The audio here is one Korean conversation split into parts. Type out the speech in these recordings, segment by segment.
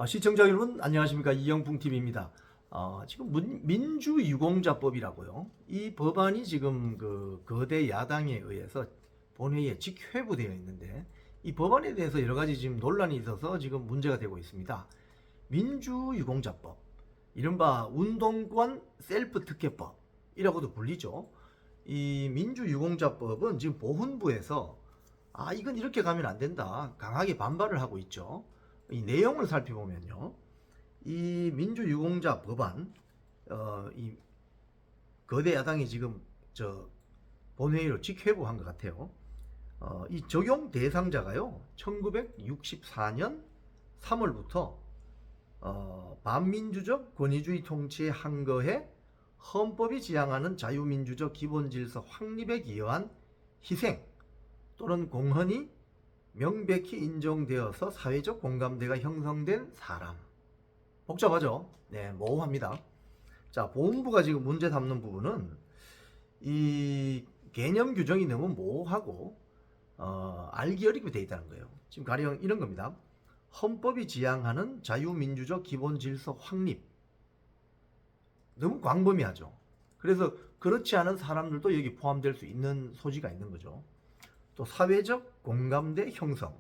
시청자 여러분 안녕하십니까. 이영풍TV입니다. 지금 민주유공자법이라고요. 이 법안이 지금 그 거대 야당에 의해서 본회의에 직회부되어 있는데 이 법안에 대해서 여러 가지 지금 논란이 있어서 지금 문제가 되고 있습니다. 민주유공자법, 이른바 운동권 셀프 특혜법이라고도 불리죠. 이 민주유공자법은 지금 보훈부에서 이건 이렇게 가면 안 된다 강하게 반발을 하고 있죠. 이 내용을 살펴보면요, 이 민주유공자 법안, 이 거대 야당이 지금 본회의로 직회부한 것 같아요. 이 적용 대상자가요, 1964년 3월부터 반민주적 권위주의 통치에 한거해 헌법이 지향하는 자유민주적 기본질서 확립에 기여한 희생 또는 공헌이 명백히 인정되어서 사회적 공감대가 형성된 사람. 복잡하죠? 네, 모호합니다. 자, 보훈부가 지금 문제 삼는 부분은 이 개념 규정이 너무 모호하고 알기 어렵게 되어 있다는 거예요. 지금 가령 이런 겁니다. 헌법이 지향하는 자유민주적 기본질서 확립. 너무 광범위하죠. 그래서 그렇지 않은 사람들도 여기 포함될 수 있는 소지가 있는 거죠. 또 사회적 공감대 형성,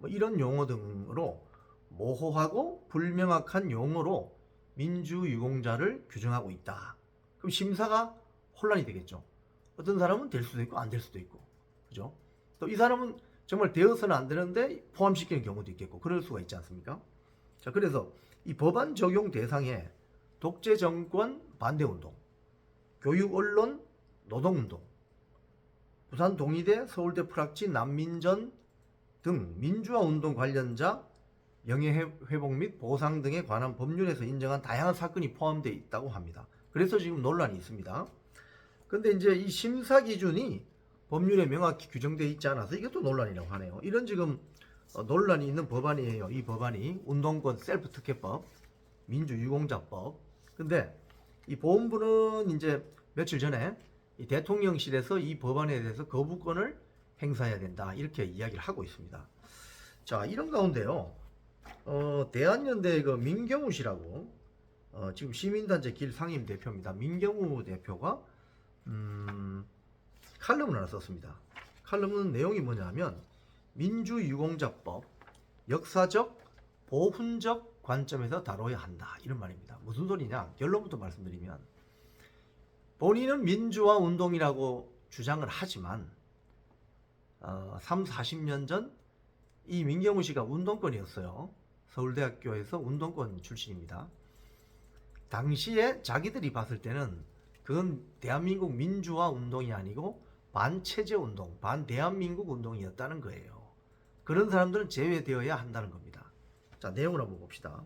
이런 용어 등으로 모호하고 불명확한 용어로 민주유공자를 규정하고 있다. 그럼 심사가 혼란이 되겠죠. 어떤 사람은 될 수도 있고 안 될 수도 있고, 그죠? 또 이 사람은 정말 되어서는 안 되는데 포함시키는 경우도 있겠고, 그럴 수가 있지 않습니까? 자, 그래서 이 법안 적용 대상에 독재 정권 반대운동, 교육 언론 노동운동, 부산 동의대, 서울대 프락치, 난민전 등 민주화 운동 관련자 명예회복 및 보상 등에 관한 법률에서 인정한 다양한 사건이 포함되어 있다고 합니다. 그래서 지금 논란이 있습니다. 근데 이제 이 심사 기준이 법률에 명확히 규정되어 있지 않아서 이것도 논란이라고 하네요. 이런 지금 논란이 있는 법안이에요. 이 법안이 운동권 셀프 특혜법, 민주유공자법. 근데 이 보훈부는 이제 며칠 전에 이 대통령실에서 이 법안에 대해서 거부권을 행사해야 된다 이렇게 이야기를 하고 있습니다. 자, 이런 가운데요, 대한연대 그 민경우 씨라고 지금 시민단체 길 상임 대표입니다. 민경우 대표가 칼럼을 하나 썼습니다. 칼럼은 내용이 뭐냐면 민주유공자법 역사적 보훈적 관점에서 다뤄야 한다 이런 말입니다. 무슨 소리냐? 결론부터 말씀드리면, 본인은 민주화 운동이라고 주장을 하지만 3, 40년 전 이 민경우 씨가 운동권이었어요. 서울대학교에서 운동권 출신입니다. 당시에 자기들이 봤을 때는 그건 대한민국 민주화 운동이 아니고 반체제 운동, 반대한민국 운동이었다는 거예요. 그런 사람들은 제외되어야 한다는 겁니다. 자, 내용을 한번 봅시다.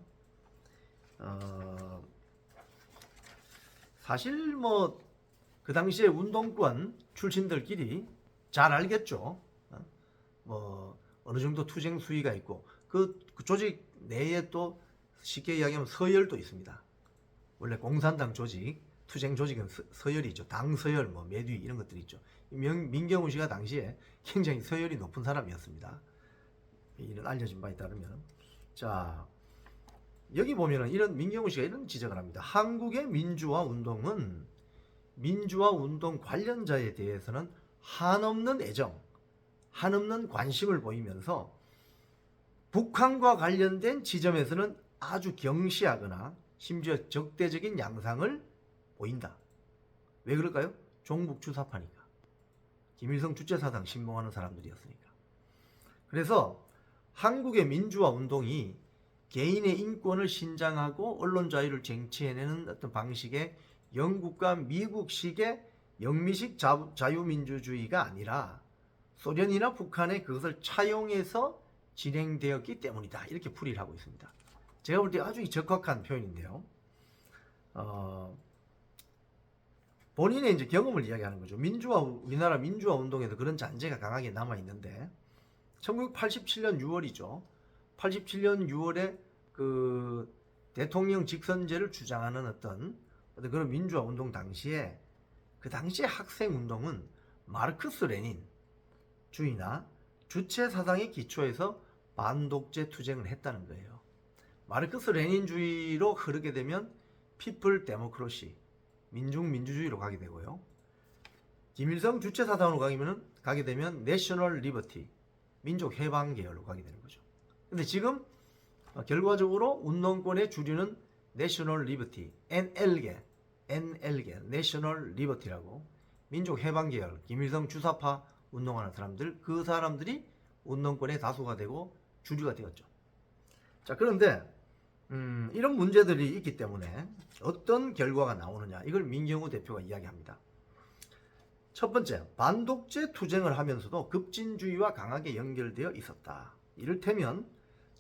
사실 그 당시에 운동권 출신들끼리 잘 알겠죠. 어느 정도 투쟁 수위가 있고 그 조직 내에 또 쉽게 이야기하면 서열도 있습니다. 원래 공산당 조직, 투쟁 조직은 서열이 있죠. 당 서열, 매뒤 이런 것들이 있죠. 민경우 씨가 당시에 굉장히 서열이 높은 사람이었습니다. 이런 알려진 바에 따르면. 자, 여기 보면은 이런 민경우 씨가 이런 지적을 합니다. 한국의 민주화 운동은 민주화 운동 관련자에 대해서는 한없는 애정, 한없는 관심을 보이면서 북한과 관련된 지점에서는 아주 경시하거나 심지어 적대적인 양상을 보인다. 왜 그럴까요? 종북 주사파니까. 김일성 주체사상 신봉하는 사람들이었으니까. 그래서 한국의 민주화 운동이 개인의 인권을 신장하고 언론 자유를 쟁취해내는 어떤 방식의 영국과 미국식의 영미식 자유민주주의가 아니라 소련이나 북한에 그것을 차용해서 진행되었기 때문이다. 이렇게 풀이를 하고 있습니다. 제가 볼 때 아주 적확한 표현인데요. 본인의 이제 경험을 이야기하는 거죠. 우리나라 민주화 운동에도 그런 잔재가 강하게 남아 있는데 1987년 6월이죠. 87년 6월에 그 대통령 직선제를 주장하는 어떤 그런 민주화 운동 당시에 그 당시의 학생 운동은 마르크스 레닌 주의나 주체 사상의 기초에서 반독재 투쟁을 했다는 거예요. 마르크스 레닌주의로 흐르게 되면 피플 데모크러시, 민중민주주의로 가게 되고요. 김일성 주체사상으로 가게 되면 내셔널 리버티, 민족 해방 계열로 가게 되는 거죠. 근데 지금 결과적으로 운동권의 주류는 내셔널 리버티, NL계, 내셔널 리버티라고 민족 해방 계열, 김일성 주사파 운동하는 사람들, 그 사람들이 운동권의 다수가 되고 주류가 되었죠. 자, 그런데 이런 문제들이 있기 때문에 어떤 결과가 나오느냐, 이걸 민경우 대표가 이야기합니다. 첫 번째, 반독재 투쟁을 하면서도 급진주의와 강하게 연결되어 있었다. 이를테면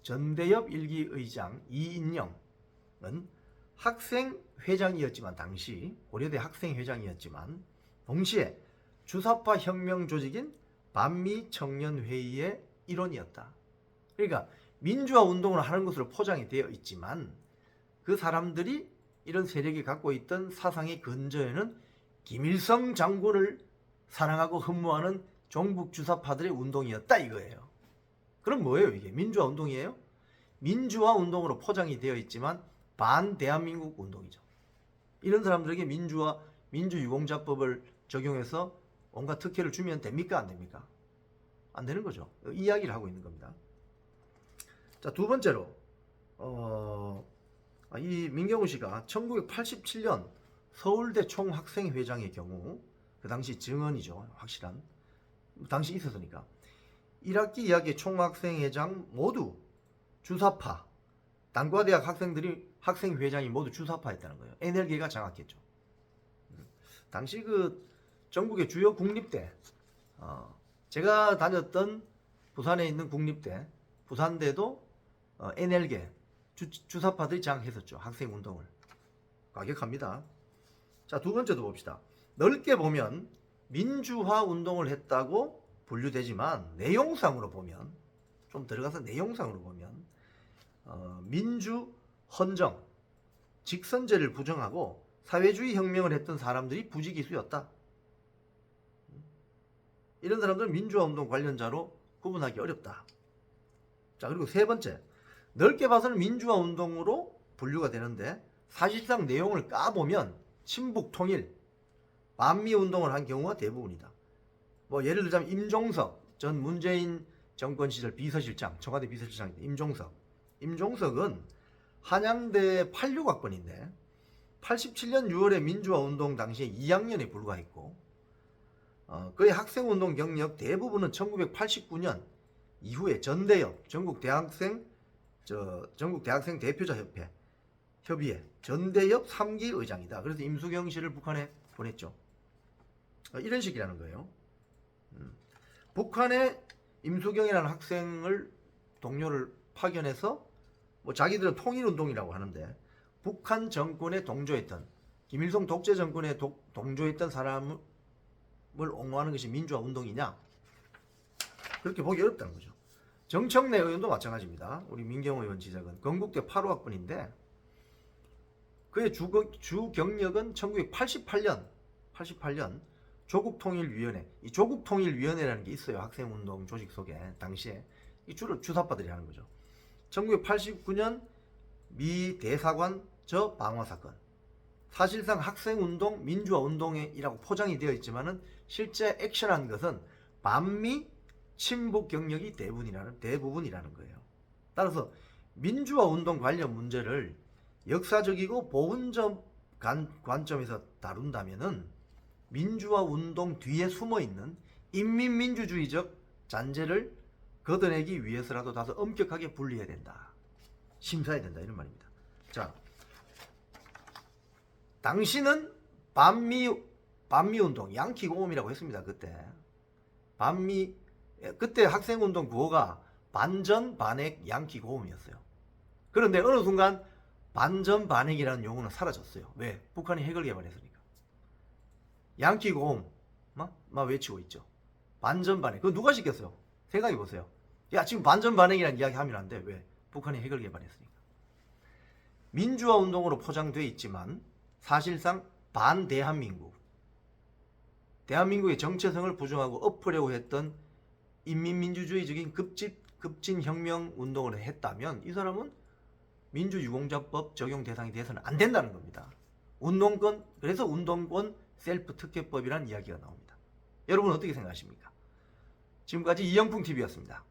전대엽 일기 의장 이인영은 학생회장이었지만, 당시 고려대 학생회장이었지만 동시에 주사파 혁명 조직인 반미청년회의의 일원이었다. 그러니까 민주화 운동을 하는 것으로 포장이 되어 있지만 그 사람들이 이런 세력이 갖고 있던 사상의 근저에는 김일성 장군을 사랑하고 흠모하는 종북 주사파들의 운동이었다 이거예요. 그럼 뭐예요 이게? 민주화 운동이에요? 민주화 운동으로 포장이 되어 있지만 반대한민국 운동이죠. 이런 사람들에게 민주유공자법을 적용해서 온갖 특혜를 주면 됩니까? 안 됩니까? 안 되는 거죠. 이야기를 하고 있는 겁니다. 자, 두 번째로 이 민경우 씨가 1987년 서울대 총학생회장의 경우, 그 당시 증언이죠. 확실한. 당시 있었으니까. 1학기, 2학기 총학생회장 모두 주사파, 단과대학 학생회장이 모두 주사파였다는 거예요. NL계가 장악했죠. 당시 그 전국의 주요 국립대, 제가 다녔던 부산에 있는 국립대, 부산대도 NL계 주사파들이 장악했었죠. 학생운동을. 과격합니다. 자, 두 번째도 봅시다. 넓게 보면 민주화 운동을 했다고 분류되지만 내용상으로 보면, 좀 들어가서 내용상으로 보면 민주 헌정, 직선제를 부정하고 사회주의 혁명을 했던 사람들이 부지기수였다. 이런 사람들은 민주화 운동 관련자로 구분하기 어렵다. 자, 그리고 세 번째, 넓게 봐서는 민주화 운동으로 분류가 되는데 사실상 내용을 까보면 친북 통일, 반미 운동을 한 경우가 대부분이다. 뭐 예를 들자면 임종석 전 문재인 정권 시절 비서실장, 청와대 비서실장인데 임종석은 한양대 86학번인데 87년 6월에 민주화 운동 당시에 2학년에 불과했고 그의 학생운동 경력 대부분은 1989년 이후에 전대엽 전국 대학생 대표자 협의회 전대엽 3기 의장이다. 그래서 임수경 씨를 북한에 보냈죠. 이런 식이라는 거예요. 북한에 임수경이라는 학생을 동료를 파견해서 뭐 자기들은 통일운동이라고 하는데 북한 정권에 동조했던, 김일성 독재 정권에 동조했던 사람을 옹호하는 것이 민주화 운동이냐? 그렇게 보기 어렵다는 거죠. 정청래 의원도 마찬가지입니다. 우리 민경호 의원 지적은 건국대 8호학번인데 그의 주 경력은 1988년 조국통일위원회, 이 조국통일위원회라는 게 있어요. 학생운동 조직 속에. 당시에 이 주로 주사파들이 하는 거죠. 1989년 미 대사관 저 방화사건, 사실상 학생운동, 민주화운동이라고 포장이 되어 있지만은 실제 액션한 것은 반미 친북 경력이 대부분이라는 거예요. 따라서 민주화운동 관련 문제를 역사적이고 보훈적 관점에서 다룬다면은 민주화운동 뒤에 숨어있는 인민민주주의적 잔재를 걷어내기 위해서라도 다소 엄격하게 분리해야 된다. 심사해야 된다. 이런 말입니다. 자, 당시는 반미운동, 양키고음이라고 했습니다. 그때 학생운동 구호가 반전반핵 양키고음이었어요. 그런데 어느 순간 반전반핵이라는 용어는 사라졌어요. 왜? 북한이 핵을 개발했으니까. 양키고음 막 외치고 있죠. 반전반핵. 그거 누가 시켰어요? 생각해 보세요. 야, 지금 반전반핵이라는 이야기 하면 안 돼. 왜? 북한이 핵을 개발했으니까. 민주화 운동으로 포장되어 있지만 사실상 반대한민국, 대한민국의 정체성을 부정하고 엎으려고 했던 인민민주주의적인 급진혁명 운동을 했다면 이 사람은 민주유공자법 적용 대상이 돼서는 안 된다는 겁니다. 운동권, 그래서 운동권 셀프 특혜법이라는 이야기가 나옵니다. 여러분 어떻게 생각하십니까? 지금까지 이영풍TV였습니다.